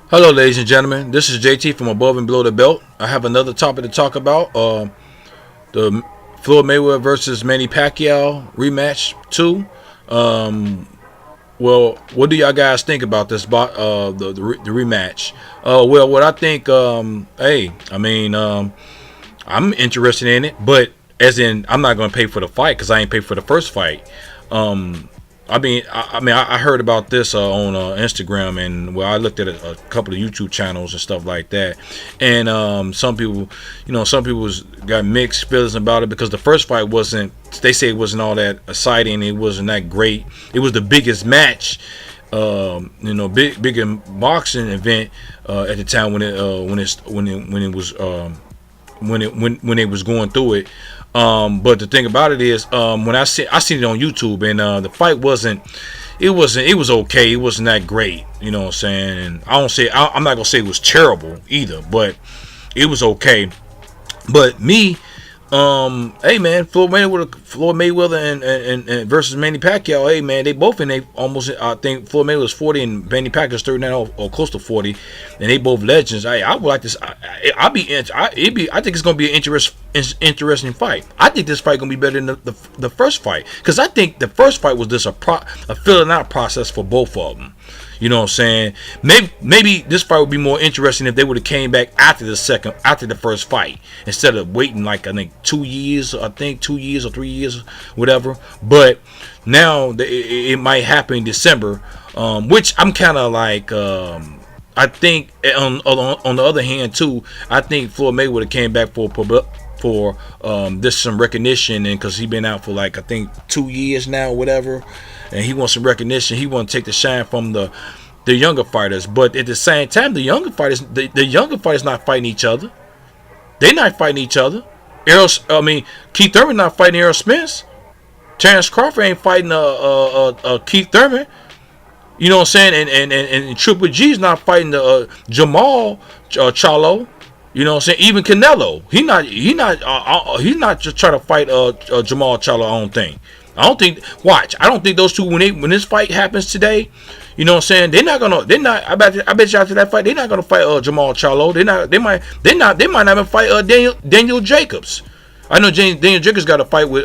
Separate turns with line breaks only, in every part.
Hello, ladies and gentlemen. This is JT from Above and Below the Belt. I have another topic to talk about. The Floyd Mayweather versus Manny Pacquiao rematch 2. Um, well, what do y'all guys think about this? The rematch. Well, what I think. I'm interested in it, but as in, I'm not going to pay for the fight because I ain't paid for the first fight. Um, I heard about this on Instagram, and I looked at a couple of YouTube channels and stuff like that. And some people, got mixed feelings about it because the first fight wasn't. They say it wasn't all that exciting. It wasn't that great. It was the biggest match, big in boxing event at the time when it was going through it. But the thing about it is, when I seen it on YouTube, and the fight it was okay. It wasn't that great, you know what I'm saying. And I'm not gonna say it was terrible either, but it was okay. But me, hey man, Floyd Mayweather and versus Manny Pacquiao. Hey man, they both in they almost. I think Floyd Mayweather's 40 and Manny Pacquiao's 39 or close to 40, and they both legends. I would like this. I think it's gonna be an interesting fight. I think this fight gonna be better than the first fight because I think the first fight was just a filling out process for both of them. You know what I'm saying? Maybe this fight would be more interesting if they would have came back after the first fight instead of waiting like I think 2 years. I think 2 years or 3 years, whatever. But now it might happen in December, which I'm kind of like. I think on the other hand too, I think Floyd Mayweather came back for this some recognition, and because he's been out for like I think 2 years now, whatever, and he wants some recognition. He want to take the shine from the younger fighters, but at the same time, the younger fighters not fighting each other. They're not fighting each other. Keith Thurman not fighting Errol Spence. Terrence Crawford ain't fighting Keith Thurman. You know what I'm saying? And Triple G's not fighting Jamal Charlo. You know what I'm saying? Even Canelo, he's not just trying to fight Jamal Charlo. I don't think. Watch. I don't think those two when this fight happens today. You know what I'm saying? I bet you after that fight they're not gonna fight Jamal Charlo. They might not even fight Daniel Jacobs. I know Daniel Jacobs got a fight with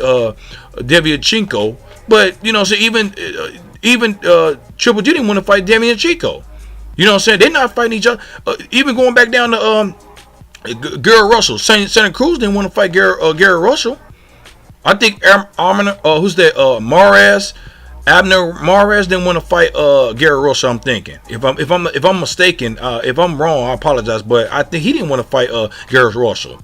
Deviachenko, but you know, so even Triple G didn't want to fight Deviachenko. You know what I'm saying? They're not fighting each other. Even going back down to Garrett Russell, Santa Cruz didn't want to fight Garrett Russell. I think Abner Mares didn't want to fight Garrett Russell. I'm thinking, if I'm mistaken, if I'm wrong, I apologize, but I think he didn't want to fight Garrett Russell.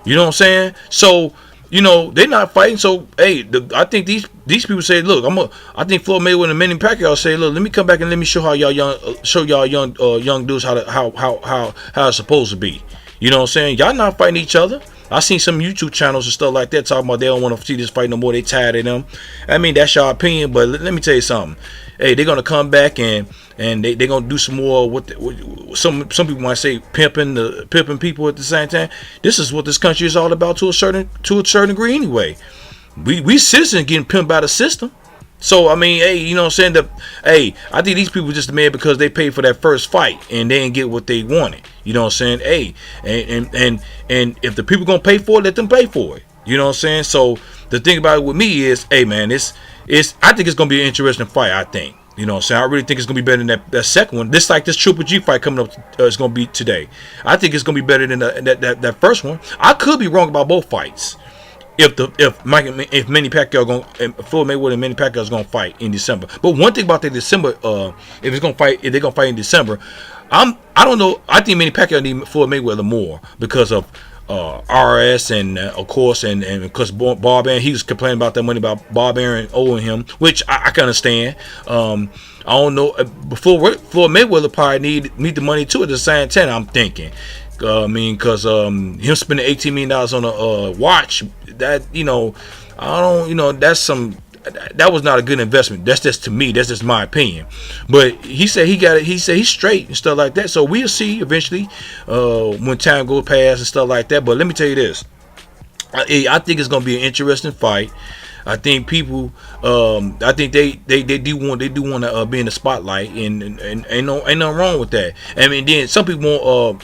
You know what I'm saying? So they're not fighting. So hey, I think these people say, look, I think Floyd Mayweather and Manny Pacquiao say, look, let me come back and let me show y'all young dudes how it's supposed to be. You know what I'm saying? Y'all not fighting each other. I seen some YouTube channels and stuff like that talking about they don't want to see this fight no more. They tired of them. I mean, that's your opinion, but let me tell you something. Hey, they're gonna come back and they're gonna do some more. Some people might say pimping people at the same time. This is what this country is all about to a certain degree anyway. We citizens getting pimped by the system. So I mean, hey, you know what I'm saying? I think these people just mad because they paid for that first fight and they didn't get what they wanted. You know what I'm saying? Hey, and if the people gonna pay for it, let them pay for it. You know what I'm saying? So the thing about it with me is, hey man, I think it's gonna be an interesting fight. I think. You know what I'm saying? I really think it's gonna be better than that second one. This Triple G fight coming up is gonna be today. I think it's gonna be better than that first one. I could be wrong about both fights. If Manny Pacquiao Floyd Mayweather and Manny Pacquiao is gonna fight in December. But one thing about the December, if they're gonna fight in December, I don't know. I think Manny Pacquiao need Floyd Mayweather more because of RS and of course and because Bob Aaron, he was complaining about that money about Bob Aaron owing him, which I can understand. I don't know. Before Floyd Mayweather probably need the money too at the same time. I'm thinking. Because him spending $18 million on a watch, that that was not a good investment. That's just to me. That's just my opinion. But he said he got it. He said he's straight and stuff like that. So we'll see eventually when time goes past and stuff like that. But let me tell you this. I think it's gonna be an interesting fight. I think people, I think they do want to be in the spotlight, and ain't nothing wrong with that. I mean, then some people want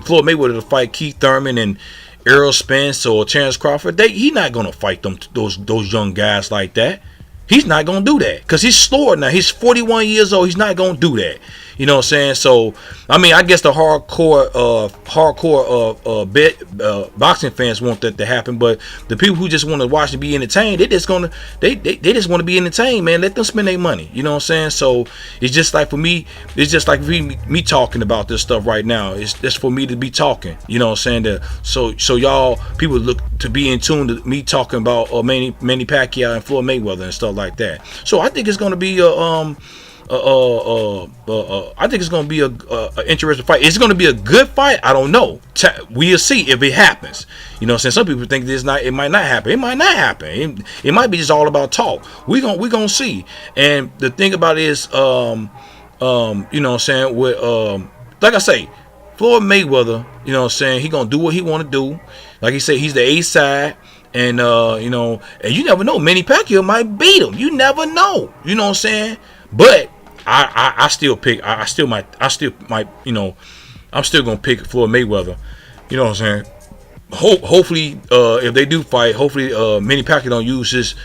Floyd Mayweather to fight Keith Thurman and Errol Spence or Terrence Crawford. He not gonna fight those young guys like that. He's not gonna do that because he's slower now. He's 41 years old. He's not gonna do that. You know what I'm saying? So, I mean, I guess the hardcore boxing fans want that to happen, but the people who just want to watch and be entertained, they just want to be entertained, man. Let them spend their money. You know what I'm saying? So it's just like for me, me talking about this stuff right now. It's just for me to be talking. You know what I'm saying? So y'all people look to be in tune to me talking about Manny Pacquiao and Floyd Mayweather and stuff like that. So I think it's gonna be I think it's going to be a interesting fight. It's going to be a good fight. I don't know. We'll see if it happens. You know what I'm saying? Some people think it might not happen. It might not happen. It might be just all about talk. We gonna see. And the thing about it is, you know what I'm saying, with like I say, Floyd Mayweather, you know what I'm saying, he gonna do what he want to do. Like he said, he's the A side. And you know, and you never know, Manny Pacquiao might beat him. You never know. You know what I'm saying? But I still might, you know, I'm still gonna pick Floyd Mayweather. You know what I'm saying? Hopefully, if they do fight, hopefully Manny Pacquiao don't use his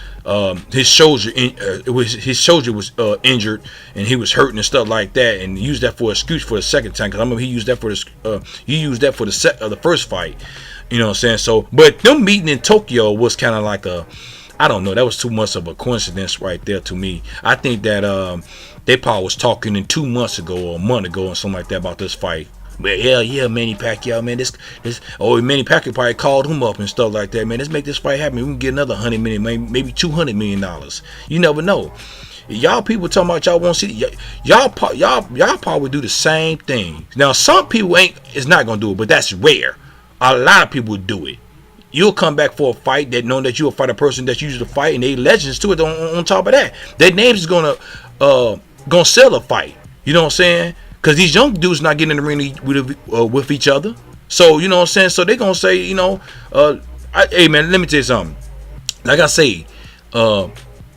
shoulder. His shoulder was injured and he was hurting and stuff like that, and use that for excuse for the second time. Because I remember he used that for the first fight. You know what I'm saying? So, but them meeting in Tokyo was kind of like I don't know. That was too much of a coincidence right there to me. I think that they probably was talking in 2 months ago or a month ago or something like that about this fight. But yeah, Manny Pacquiao, man, Manny Pacquiao probably called him up and stuff like that, man. Let's make this fight happen. We can get another $100 million, maybe $200 million. You never know. Y'all people talking about y'all won't see y'all probably do the same thing. Now some people is not gonna do it, but that's rare. A lot of people do it. You'll come back for a fight that knowing that you'll fight a person that you used to fight, and they legends to it. On top of that, their names is gonna sell a fight. You know what I'm saying? Because these young dudes not getting in the ring with each other. So you know what I'm saying. So they gonna say, you know, hey man, let me tell you something. Like I say,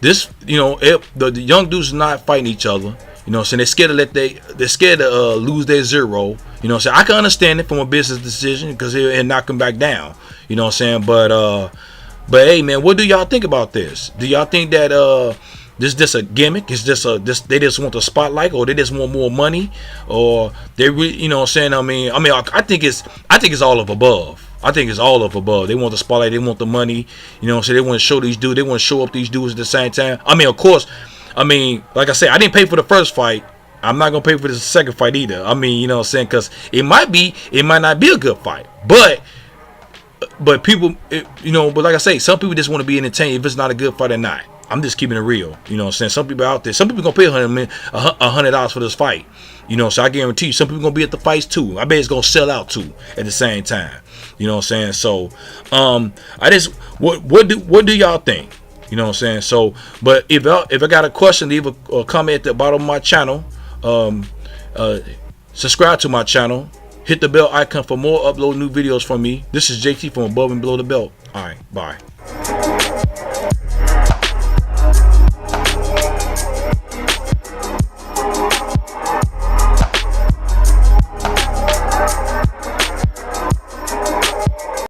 this, you know, if the young dudes are not fighting each other. You know what I'm saying? They're scared to lose their zero. You know what I'm saying? I can understand it from a business decision because they'll knock them back down. You know what I'm saying? But hey man, what do y'all think about this? Do y'all think that this just a gimmick? It's just they just want the spotlight, or they just want more money, or they really, you know what I'm saying? I mean, I think it's all of above. I think it's all of above. They want the spotlight, they want the money. You know what I'm saying? They want to show these dudes, they want to show up these dudes at the same time. I mean, of course. I mean, like I said, I didn't pay for the first fight. I'm not gonna pay for the second fight either. I mean, you know what I'm saying? Because it might not be a good fight. But people, you know, but like I say, some people just want to be entertained if it's not a good fight or not. I'm just keeping it real. You know what I'm saying? Some people out there, some people gonna pay $100 for this fight. You know, so I guarantee you, some people gonna be at the fights too. I bet it's gonna sell out too at the same time. You know what I'm saying? So, what do y'all think? You know what I'm saying? So, but if I got a question, leave a comment at the bottom of my channel. Subscribe to my channel. Hit the bell icon for more upload new videos from me. This is JT from Above and Below the Belt. All right, bye.